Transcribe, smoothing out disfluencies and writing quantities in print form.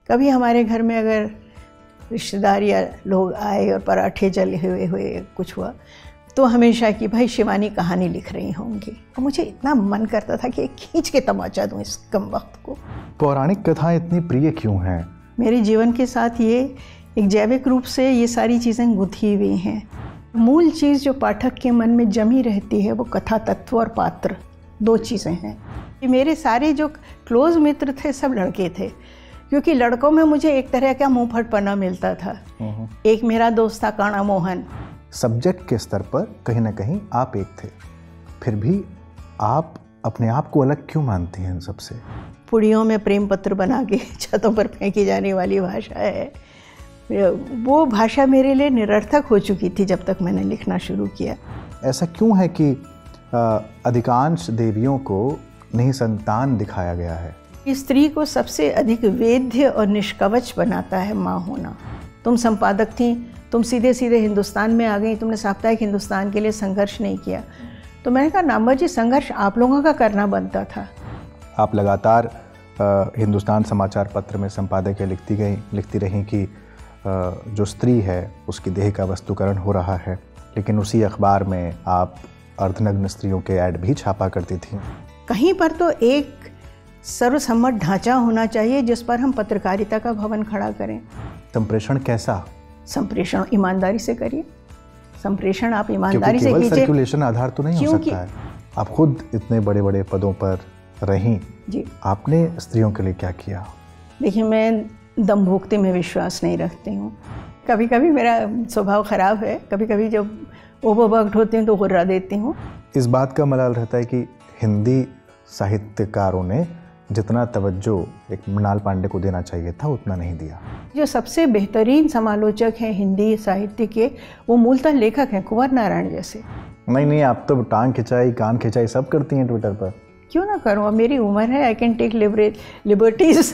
कभी हमारे घर में अगर रिश्तेदार या लोग आए और पराठे जले हुए कुछ हुआ तो हमेशा कि भाई शिवानी कहानी लिख रही होंगी। और मुझे इतना मन करता था कि एक खींच के तमाचा दूँ इस कम वक्त को। पौराणिक कथाएं इतनी प्रिय क्यों हैं? मेरे जीवन के साथ ये एक जैविक रूप से ये सारी चीज़ें गुंथी हुई हैं। मूल चीज़ जो पाठक के मन में जमी रहती है वो कथा तत्व और पात्र, दो चीज़ें हैं। मेरे सारे जो क्लोज मित्र थे सब लड़के थे, क्योंकि लड़कों में मुझे एक तरह का मुँह फटपना मिलता था। एक मेरा दोस्त था काना मोहन। सब्जेक्ट के स्तर पर कहीं ना कहीं आप एक थे, फिर भी आप अपने आप को अलग क्यों मानती हैं इन सबसे? पुड़ियों में प्रेम पत्र बना के छतों पर फेंकी जाने वाली भाषा है, वो भाषा मेरे लिए निरर्थक हो चुकी थी जब तक मैंने लिखना शुरू किया। ऐसा क्यों है कि अधिकांश देवियों को नहीं संतान दिखाया गया है? स्त्री को सबसे अधिक वेद्य और निष्कवच बनाता है माँ होना। तुम संपादक थी, तुम सीधे सीधे हिंदुस्तान में आ गई, तुमने साप्ताहिक हिंदुस्तान के लिए संघर्ष नहीं किया। तो मैंने कहा नाम्बर जी, संघर्ष आप लोगों का करना बनता था। आप लगातार हिंदुस्तान समाचार पत्र में संपादक लिखती रहीं कि जो स्त्री है उसकी देह का वस्तुकरण हो रहा है, लेकिन उसी अखबार में आप अर्धनग्न स्त्रियों के ऐड भी छापा करती थीं। कहीं पर तो एक सर्वसम्मत ढांचा होना चाहिए जिस पर हम पत्रकारिता का भवन खड़ा करें। संप्रेषण कैसा? संप्रेषण ईमानदारी से करिए। संप्रेषण आप ईमानदारी से कीजिए। सर्कुलेशन आधार तो नहीं हो सकता है। आप खुद इतने बड़े बड़े पदों पर रहीं जी, आपने स्त्रियों के लिए क्या किया? देखिए, मैं दमभोक्ति में विश्वास नहीं रखती हूँ। कभी कभी मेरा स्वभाव खराब है, कभी कभी जब ओवरवर्क्ड होती हूँ तो गुर्रा देती हूँ। इस बात का मलाल रहता है कि हिंदी साहित्यकारों ने जितना तवज्जो एक मृणाल पांडे को देना चाहिए था उतना नहीं दिया। जो सबसे बेहतरीन समालोचक हैं हिंदी साहित्य के, वो मूलतः लेखक हैं, कुंवर नारायण जैसे। नहीं, आप तो टांग खिंचाई, कान खिंचाई सब करती हैं ट्विटर पर। क्यों ना करूँ, अब मेरी उम्र है, आई कैन टेक लिबर्टीज।